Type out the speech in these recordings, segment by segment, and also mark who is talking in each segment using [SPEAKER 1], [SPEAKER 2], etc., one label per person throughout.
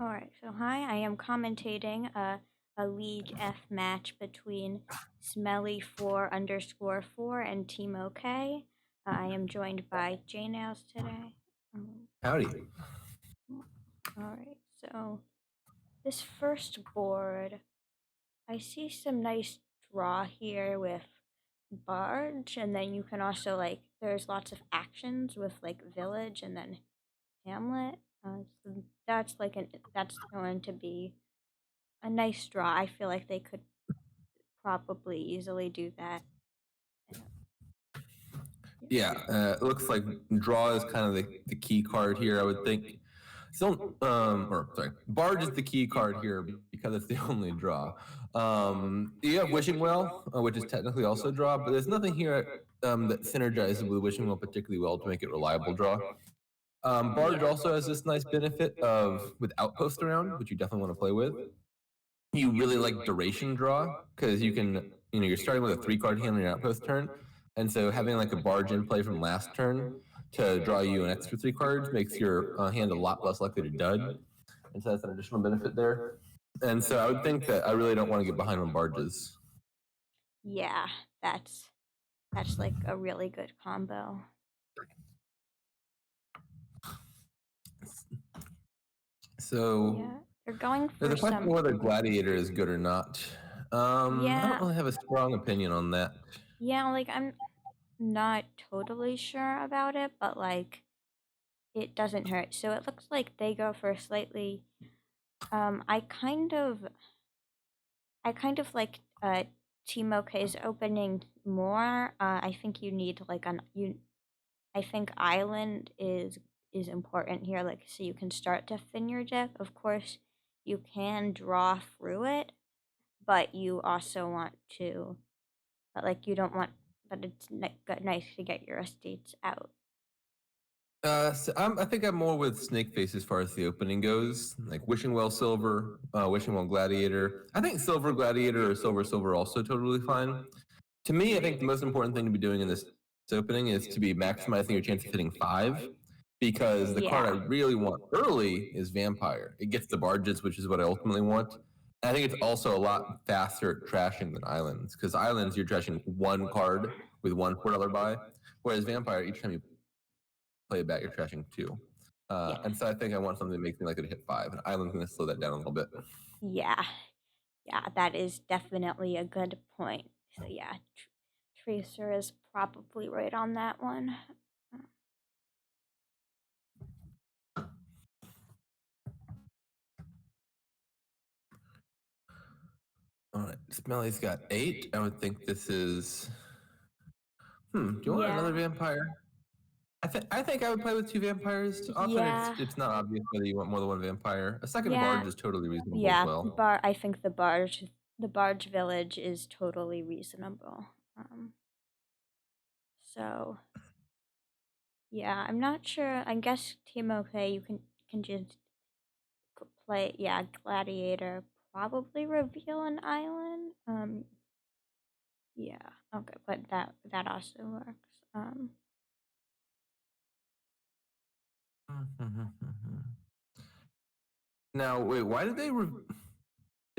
[SPEAKER 1] Alright, so hi, I am commentating a League F match between Smelly4_4 and TeamOkay. I am joined by JNails today.
[SPEAKER 2] Howdy.
[SPEAKER 1] Alright, so this first board, I see some nice draw here with Barge, and then you can also, there's lots of actions with, Village and then Hamlet. So that's going to be a nice draw. I feel like they could probably easily do that.
[SPEAKER 2] Yeah, it looks like draw is kind of the key card here, I would think. So, or sorry, Barge is the key card here because it's the only draw. You have Wishing Well, which is technically also a draw, but there's nothing here that synergizes with Wishing Well particularly well to make it a reliable draw. Barge
[SPEAKER 1] Yeah.
[SPEAKER 2] also has this nice benefit of with Outpost around, which you definitely want to play with. You really like duration draw because you can, you're starting with a 3 card hand on your Outpost turn, and so having like a Barge in play from last turn to draw you an extra 3 cards makes your hand a lot less likely to dud, and so that's an additional benefit there. And so I would think that I really don't want to get behind on Barges.
[SPEAKER 1] Yeah, that's like a really good combo.
[SPEAKER 2] So
[SPEAKER 1] Yeah, they're going
[SPEAKER 2] there's
[SPEAKER 1] for
[SPEAKER 2] a question of
[SPEAKER 1] some.
[SPEAKER 2] whether Gladiator is good or not. I don't
[SPEAKER 1] Yeah,
[SPEAKER 2] really have a strong opinion on that.
[SPEAKER 1] yeah, I'm not totally sure about it, but it doesn't hurt. So it looks like they go for slightly. I kind of like TeamOkay's opening more. I think you need I think Island is important here, so you can start to thin your deck. Of course, you can draw through it, but you also want to, but you don't want, but it's nice to get your estates out.
[SPEAKER 2] So I think I'm more with Snakeface as far as the opening goes, like Wishing Well Silver, Wishing Well Gladiator. I think Silver Gladiator or Silver Silver also totally fine. To me, I think the most important thing to be doing in this opening is to be maximizing your chance of hitting 5, because the card I
[SPEAKER 1] Yeah.
[SPEAKER 2] really want early is Vampire. It gets the Barges, which is what I ultimately want. And I think it's also a lot faster at trashing than Islands, because Islands you're trashing 1 card with one $4 buy, whereas Vampire, each time you play it back, you're trashing 2.
[SPEAKER 1] Yeah.
[SPEAKER 2] And so I think I want something that makes me likely to hit 5, and Island's going to slow that down a little bit.
[SPEAKER 1] Yeah. Yeah, that is definitely a good point. So yeah, Tracer is probably right on that one.
[SPEAKER 2] All right, Smelly's got 8. I would think this is. Do you want
[SPEAKER 1] Yeah.
[SPEAKER 2] another vampire? I think I would play with 2 vampires. Often
[SPEAKER 1] Yeah.
[SPEAKER 2] it's not obvious whether you want more than 1 vampire. A second
[SPEAKER 1] Yeah.
[SPEAKER 2] barge is totally reasonable as
[SPEAKER 1] Yeah,
[SPEAKER 2] well.
[SPEAKER 1] I think the barge village is totally reasonable. So yeah, I'm not sure. I guess TeamOkay you can just play, yeah, Gladiator, probably reveal an island. Yeah, okay, but that also works.
[SPEAKER 2] Now wait, why did they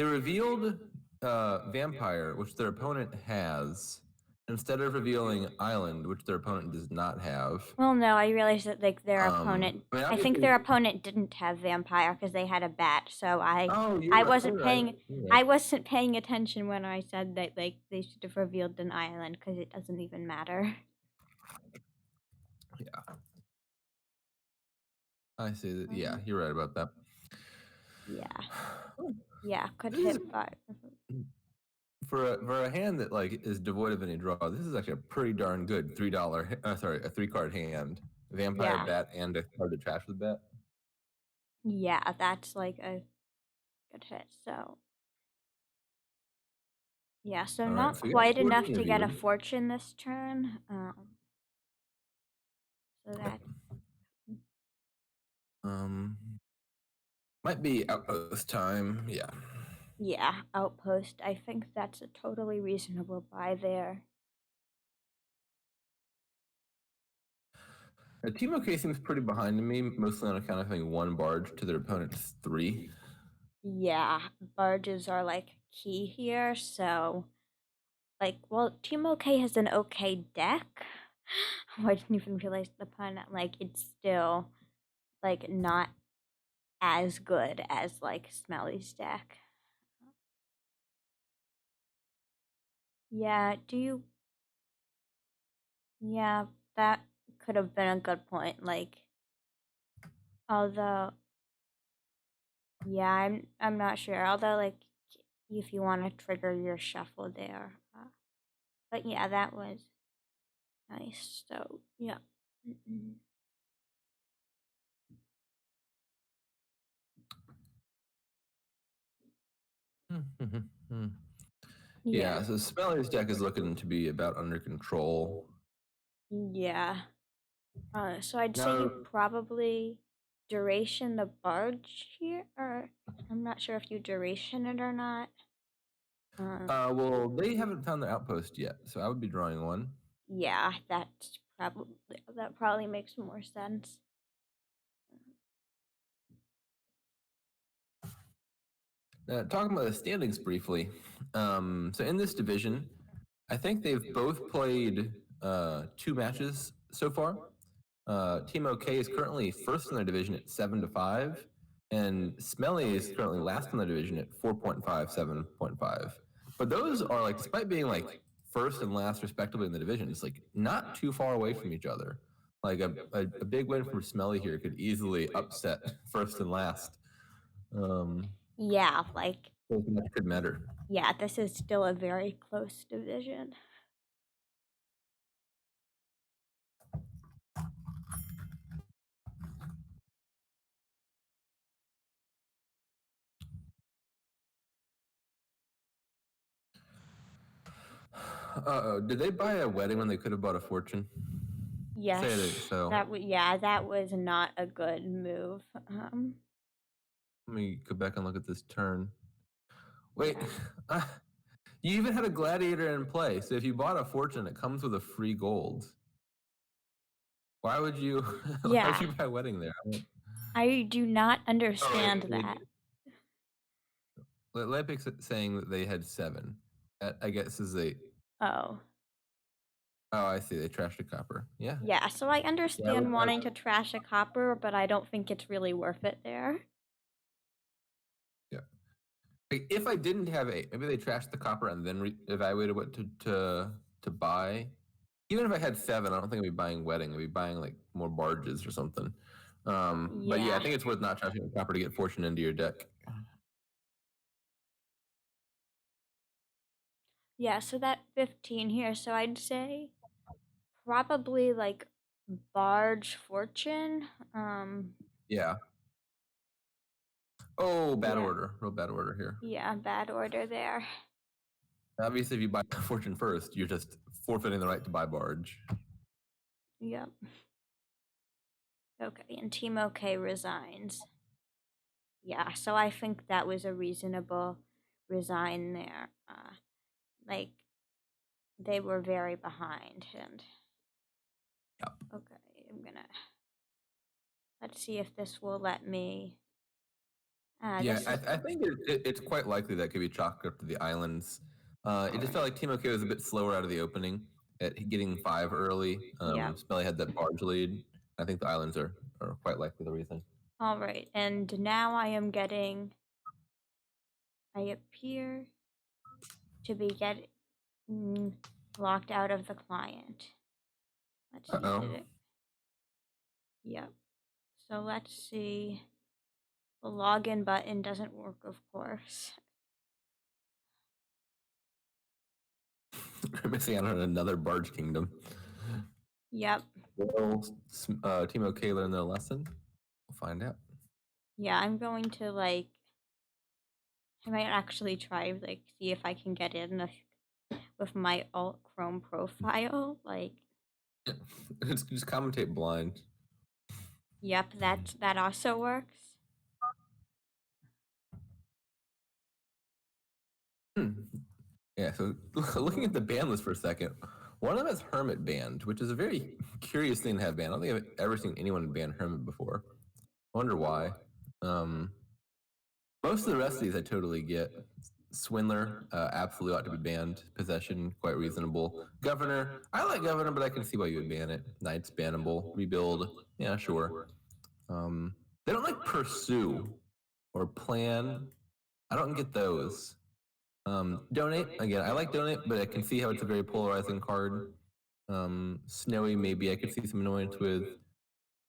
[SPEAKER 2] revealed vampire, which their opponent has, instead of revealing island, which their opponent does not have.
[SPEAKER 1] Well, no, I realized that their opponent.
[SPEAKER 2] I mean,
[SPEAKER 1] I think
[SPEAKER 2] obviously.
[SPEAKER 1] their opponent didn't have vampire because they had a bat. So
[SPEAKER 2] Oh, you're
[SPEAKER 1] I
[SPEAKER 2] right.
[SPEAKER 1] wasn't
[SPEAKER 2] You're right.
[SPEAKER 1] paying
[SPEAKER 2] You're right.
[SPEAKER 1] I wasn't paying attention when I said that they should have revealed an island because it doesn't even matter.
[SPEAKER 2] Yeah, I see that. Yeah, you're right about that.
[SPEAKER 1] Yeah, yeah, could
[SPEAKER 2] This is
[SPEAKER 1] hit 5.
[SPEAKER 2] for a hand that is devoid of any draw. This is actually a pretty darn good $3. Sorry, a 3 card hand. Vampire,
[SPEAKER 1] Yeah,
[SPEAKER 2] bat, and a card to trash with bat.
[SPEAKER 1] yeah, that's like a good hit. So yeah, so
[SPEAKER 2] All right,
[SPEAKER 1] not
[SPEAKER 2] so we got
[SPEAKER 1] quite enough
[SPEAKER 2] fortune
[SPEAKER 1] to get a
[SPEAKER 2] revealed.
[SPEAKER 1] fortune this turn. So that
[SPEAKER 2] Um, might be outpost time. Yeah.
[SPEAKER 1] yeah, outpost. I think that's a totally reasonable buy there.
[SPEAKER 2] TeamOkay seems pretty behind me, mostly on account of having one barge to their opponent's 3.
[SPEAKER 1] Yeah, barges are like key here, so like, well, TeamOkay has an okay deck. Oh, I didn't even realize the pun. Like, it's still like not as good as like Smelly's deck. Yeah, do you? Yeah, that could have been a good point. Like, although, yeah, I'm not sure. Although, like, if you want to trigger your shuffle there, but yeah, that was nice. So yeah. Mm-mm. Yeah.
[SPEAKER 2] Yeah, so Smelly's deck is looking to be about under control.
[SPEAKER 1] Yeah. So I'd say
[SPEAKER 2] Now,
[SPEAKER 1] you probably duration the barge here, or I'm not sure if you duration it or not.
[SPEAKER 2] well, they haven't found their outpost yet, so I would be drawing one.
[SPEAKER 1] Yeah, that probably makes more sense.
[SPEAKER 2] Talking about the standings briefly. So in this division, I think they've both played 2 matches so far. TeamOkay is currently first in their division at 7-5, and Smelly is currently last in their division at 4.5, 7.5. But those are like, despite being like first and last respectively in the division, it's like not too far away from each other. Like a big win from Smelly here could easily upset first and last.
[SPEAKER 1] Yeah, like
[SPEAKER 2] So that could matter.
[SPEAKER 1] yeah, this is still a very close division.
[SPEAKER 2] Did they buy a wedding when they could have bought a fortune? Say I think
[SPEAKER 1] Yes,
[SPEAKER 2] so.
[SPEAKER 1] that was not a good move.
[SPEAKER 2] Let me go back and look at this turn. Wait,
[SPEAKER 1] Yeah.
[SPEAKER 2] you even had a gladiator in play. So if you bought a fortune, it comes with a free gold. Why would you? Why would
[SPEAKER 1] Yeah,
[SPEAKER 2] you buy a wedding there?
[SPEAKER 1] I do not
[SPEAKER 2] Oh,
[SPEAKER 1] understand
[SPEAKER 2] wait.
[SPEAKER 1] that.
[SPEAKER 2] Lepic's saying that they had 7. That, I guess, is a.
[SPEAKER 1] Oh.
[SPEAKER 2] Oh, I see. They trashed a copper. Yeah.
[SPEAKER 1] Yeah, so I
[SPEAKER 2] Yeah.
[SPEAKER 1] understand wanting to trash a copper, but I don't think it's really worth it there.
[SPEAKER 2] Yeah. Like, if I didn't have 8, maybe they trashed the copper and then evaluated what to buy. Even if I had 7, I don't think I'd be buying wedding. I'd be buying like more barges or something. But yeah, I
[SPEAKER 1] Yeah.
[SPEAKER 2] think it's worth not trashing the copper to get fortune into your deck.
[SPEAKER 1] Yeah, so that 15 here, so I'd say probably like barge fortune.
[SPEAKER 2] Yeah. Oh, bad
[SPEAKER 1] Yeah.
[SPEAKER 2] order. Real bad order here.
[SPEAKER 1] Yeah, bad order there.
[SPEAKER 2] Obviously, if you buy fortune first, you're just forfeiting the right to buy barge.
[SPEAKER 1] Yep. Okay, and TeamOkay resigns. Yeah, so I think that was a reasonable resign there. Like they were very behind, and
[SPEAKER 2] Yeah.
[SPEAKER 1] okay, let's see if this will let me.
[SPEAKER 2] Yeah,
[SPEAKER 1] This
[SPEAKER 2] I think it's quite likely that could be chalked up to the islands. It just felt like TeamOkay was a bit slower out of the opening at getting 5 early.
[SPEAKER 1] Yep.
[SPEAKER 2] Smelly had that barge lead. I think the islands are quite likely the reason.
[SPEAKER 1] All right, and now I appear to be getting locked out of the client. Let's see,
[SPEAKER 2] Uh-oh.
[SPEAKER 1] did it? Yep. So let's see. The login button doesn't work, of course.
[SPEAKER 2] We're missing out on another barge kingdom.
[SPEAKER 1] Yep.
[SPEAKER 2] Will TeamOkay learn their lesson? We'll find out.
[SPEAKER 1] Yeah, I'm going to like. I might actually try like see if I can get in with my alt Chrome profile. Like,
[SPEAKER 2] Just commentate blind.
[SPEAKER 1] yep, that also works.
[SPEAKER 2] Hmm. Yeah, so looking at the ban list for a second, One of them is Hermit banned, which is a very curious thing to have banned. I don't think I've ever seen anyone ban Hermit before. I wonder why. Um, Most of the rest of these I totally get. Swindler absolutely ought to be banned. Possession, quite reasonable. Governor, I like Governor, but I can see why you would ban it. Knight's bannable. Rebuild, yeah, sure. Um, they don't like Pursue or Plan. I don't get those. Donate, again, I like Donate, but I can see how it's a very polarizing card. Snowy, maybe I could see some annoyance with.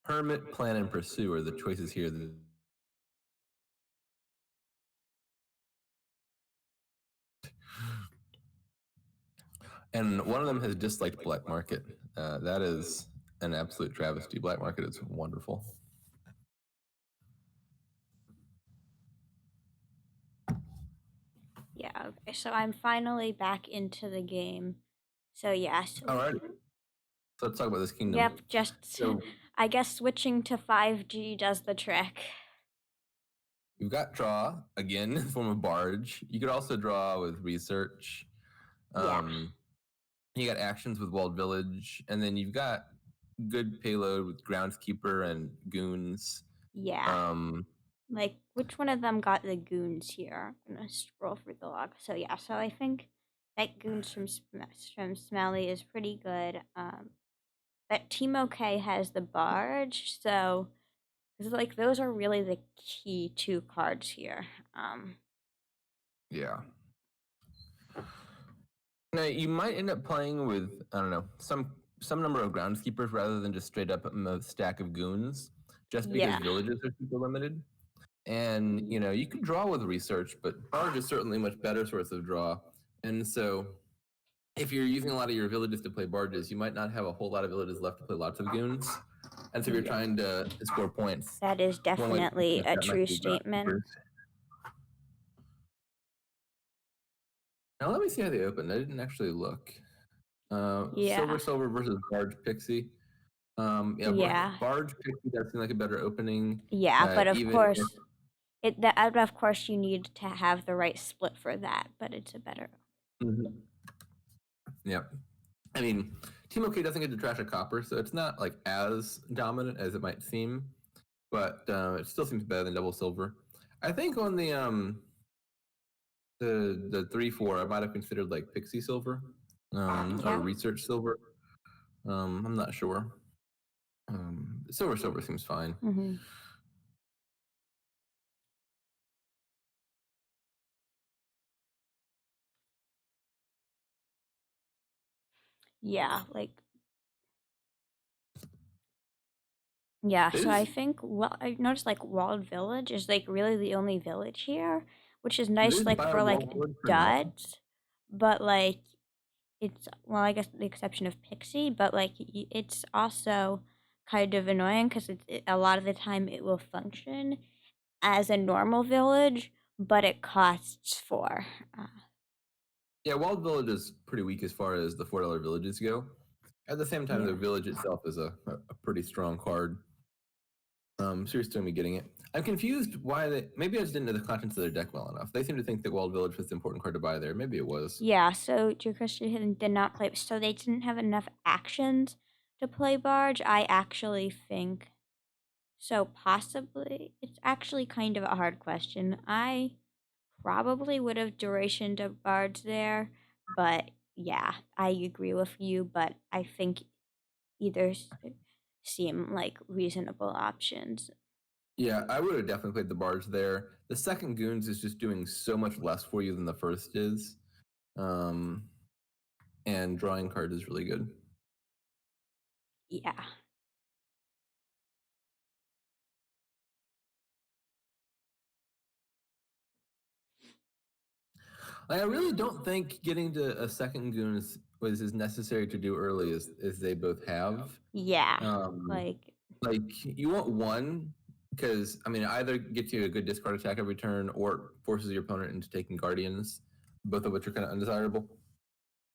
[SPEAKER 2] Hermit, Plan, and Pursue are the choices here. And one of them has disliked Black Market. That is an absolute travesty. Black Market is wonderful.
[SPEAKER 1] Yeah, okay, so I'm finally back into the game. So yeah, so
[SPEAKER 2] All right. So let's talk about this kingdom.
[SPEAKER 1] yep, just
[SPEAKER 2] So
[SPEAKER 1] I guess switching to 5G does the trick.
[SPEAKER 2] you've got draw again in the form of barge. You could also draw with research.
[SPEAKER 1] Yeah.
[SPEAKER 2] You got actions with walled village, and then you've got good payload with groundskeeper and goons.
[SPEAKER 1] Yeah. Like, which one of them got the goons here? I'm gonna scroll through the log. So yeah, so I think that goons from Smelly is pretty good. But TeamOkay has the barge, so it's like those are really the key two cards here.
[SPEAKER 2] Yeah. Now you might end up playing with, I don't know, some number of groundskeepers rather than just straight up a stack of goons, just because
[SPEAKER 1] Yeah.
[SPEAKER 2] villages are super limited. And you can draw with research, but barge is certainly a much better source of draw. And so if you're using a lot of your villages to play barges, you might not have a whole lot of villages left to play lots of goons. And so if you're trying to score points,
[SPEAKER 1] That is
[SPEAKER 2] one way to
[SPEAKER 1] definitely
[SPEAKER 2] finish
[SPEAKER 1] a
[SPEAKER 2] that might
[SPEAKER 1] true
[SPEAKER 2] be
[SPEAKER 1] statement.
[SPEAKER 2] groundskeepers. Now let me see how they open. I didn't actually look.
[SPEAKER 1] Yeah.
[SPEAKER 2] Silver versus Barge Pixie.
[SPEAKER 1] Yeah.
[SPEAKER 2] Barge Pixie does seem like a better opening.
[SPEAKER 1] Yeah, but of
[SPEAKER 2] Even
[SPEAKER 1] course, of course you need to have the right split for that, but it's a better.
[SPEAKER 2] Mhm. Yeah, I mean, TeamOkay doesn't get to trash a copper, so it's not like as dominant as it might seem, but it still seems better than double silver. I think on the 3-4, I might have considered like Pixie Silver, or Research Silver. I'm not sure. Silver seems fine.
[SPEAKER 1] Mm-hmm. Yeah, like yeah. So I think I noticed like Walled Village is like really the only village here, which is nice like for like duds, but like it's well I guess the exception of Pixie, but like it's also kind of annoying because a lot of the time it will function as a normal village, but it costs 4.
[SPEAKER 2] Yeah, Walled Village is pretty weak as far as the $4 villages go. At the same time, the village itself is a pretty strong card. So you're still me getting it. I'm confused why they. Maybe I just didn't know the contents of their deck well enough. They seem to think that Walled Village was the important card to buy there. Maybe it was.
[SPEAKER 1] Yeah, so Dear Christian did not play, so they didn't have enough actions to play Barge. I actually think so. Possibly, it's actually kind of a hard question. I probably would have duration to Barge there, but yeah, I agree with you. But I think either seem like reasonable options.
[SPEAKER 2] Yeah, I would have definitely played the barge there. The second Goons is just doing so much less for you than the first is. And drawing card is really good.
[SPEAKER 1] Yeah.
[SPEAKER 2] I really don't think getting to a second Goon was as necessary to do early as they both have.
[SPEAKER 1] Yeah.
[SPEAKER 2] Like you want one because I mean, it either gets you a good discard attack every turn or forces your opponent into taking Guardians, both of which are kind of undesirable.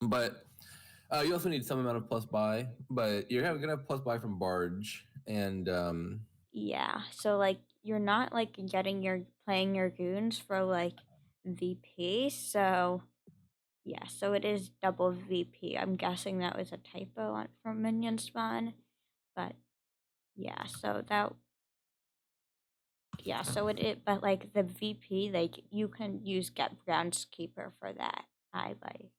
[SPEAKER 2] But you also need some amount of plus buy, but you're gonna have plus buy from Barge, and
[SPEAKER 1] yeah. So like you're not like playing your goons for like VP, so Yeah, so it is double VP. I'm guessing that was a typo on from minion spawn, but yeah, so that yeah, so it but like the VP, like you can use get groundskeeper for that. I like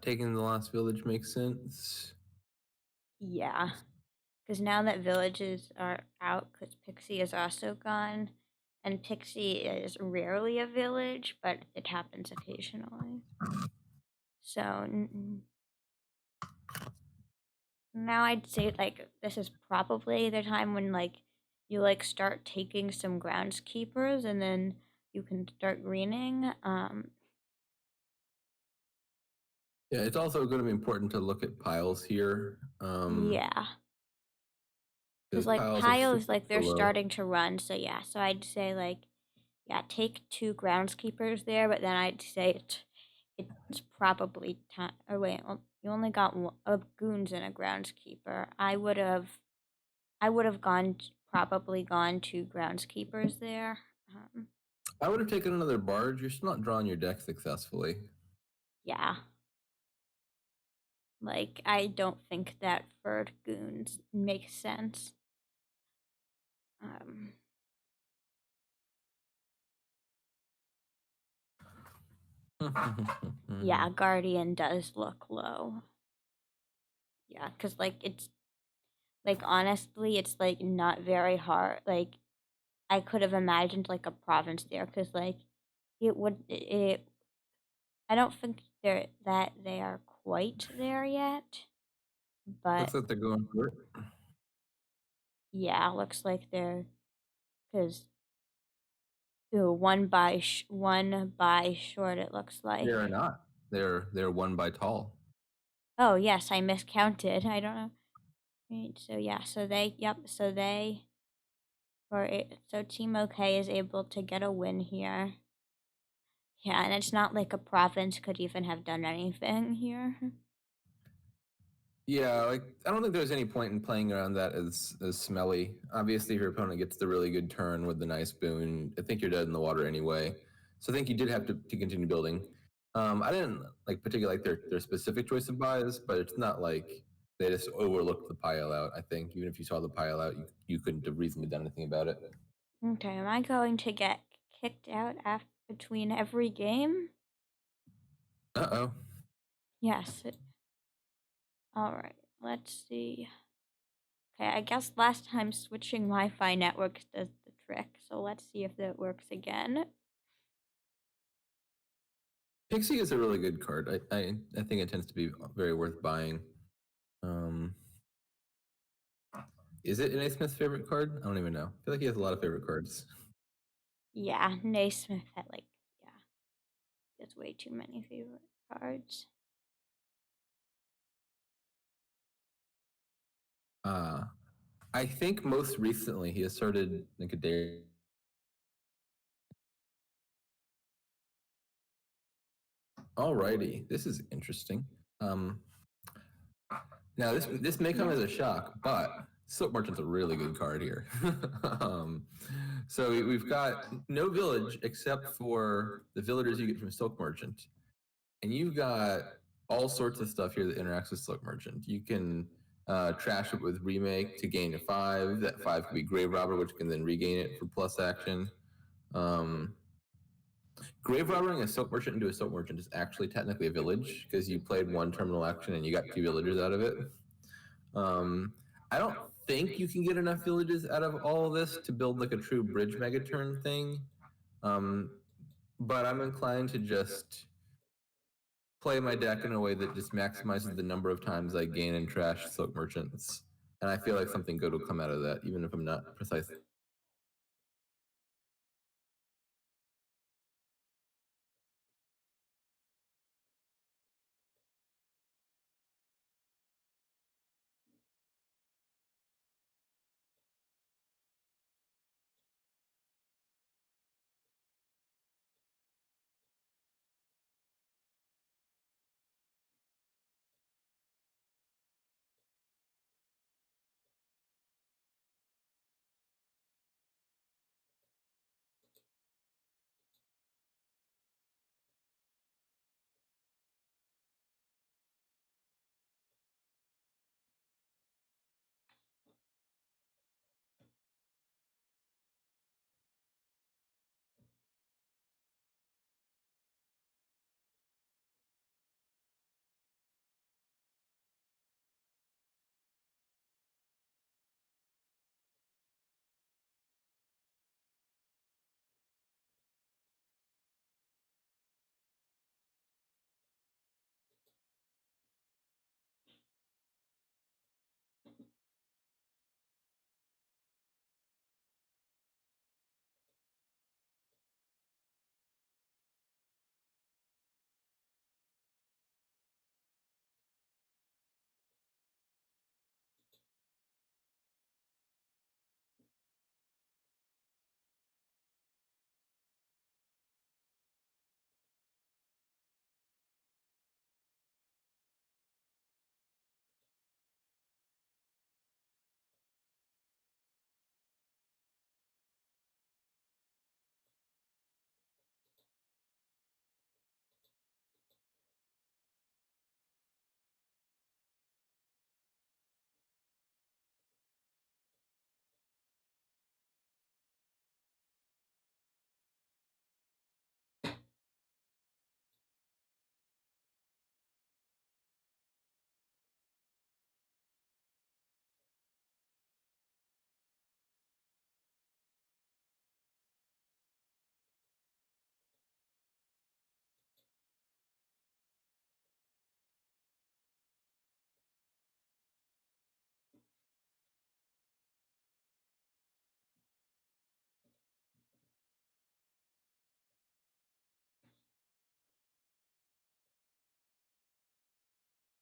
[SPEAKER 2] Taking the last village makes sense.
[SPEAKER 1] yeah, because now that villages are out, because Pixie is also gone, and Pixie is rarely a village, but it happens occasionally. So now I'd say like this is probably the time when like you like start taking some groundskeepers and then you can start greening.
[SPEAKER 2] Yeah, it's also going to be important to look at piles here.
[SPEAKER 1] Yeah, because
[SPEAKER 2] Because
[SPEAKER 1] like
[SPEAKER 2] piles are super
[SPEAKER 1] piles like they're
[SPEAKER 2] low.
[SPEAKER 1] starting to run. So yeah, so I'd say like yeah, take two groundskeepers there, but then I'd say it's probably time. Oh wait, well, you only got a goons and a groundskeeper. I would have probably gone to groundskeepers there.
[SPEAKER 2] I would have taken another barge. You're still not drawing your deck successfully.
[SPEAKER 1] Yeah, like I don't think that for goons makes sense. Um, yeah, guardian does look low. Yeah, because like it's like honestly, it's like not very hard. Like I could have imagined like a province there, because like it would it. I don't think they are quite there yet, but
[SPEAKER 2] Looks like they're going for it.
[SPEAKER 1] yeah, looks like they're because ooh, one by short. It looks
[SPEAKER 2] They
[SPEAKER 1] like.
[SPEAKER 2] are not. They're one by tall.
[SPEAKER 1] Oh yes, I miscounted. I don't know. Right, so yeah, so they yep, so they or it, so TeamOkay is able to get a win here. Yeah, and it's not like a province could even have done anything here.
[SPEAKER 2] Yeah, like I don't think there's any point in playing around that as smelly. Obviously, if your opponent gets the really good turn with the nice boon, I think you're dead in the water anyway. So I think you did have to continue building. I didn't like particularly like their specific choice of buys, but it's not like they just overlooked the pile out. I think even if you saw the pile out, you couldn't have reasonably done anything about it.
[SPEAKER 1] Okay, am I going to get kicked out between every game?
[SPEAKER 2] Uh-oh.
[SPEAKER 1] Yes. All right. Let's see. Okay, I guess last time switching Wi-Fi networks does the trick. So let's see if that works again.
[SPEAKER 2] Pixie is a really good card. I think it tends to be very worth buying. Um, is it Naismith's favorite card? I don't even know. I feel like he has a lot of favorite cards.
[SPEAKER 1] Yeah, Naismith had like yeah, he has way too many favorite cards.
[SPEAKER 2] Uh, I think most recently he has started like a day. Alrighty, this is interesting. Um, Now this may come
[SPEAKER 1] Yeah.
[SPEAKER 2] as a shock, but Silk Merchant's a really good card here. um, so we've got no village except for the villagers you get from Silk Merchant, and you've got all sorts of stuff here that interacts with Silk Merchant. You can trash it with remake to gain a 5. That 5 could be Grave Robber, which can then regain it for plus action. Um, Grave robbering a Silk Merchant into a Silk Merchant is actually technically a village because you played one terminal action and you got 2 villagers out of it. Um, I don't think you can get enough villages out of all of this to build like a true bridge megaturn thing. Um, but I'm inclined to just play my deck in a way that just maximizes the number of times I gain and trash Silk Merchants. And I feel like something good will come out of that, even if I'm not precisely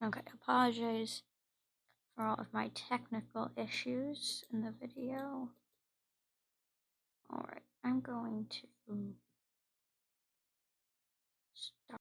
[SPEAKER 1] Okay, apologize for all of my technical issues in the video. Alright, I'm going to start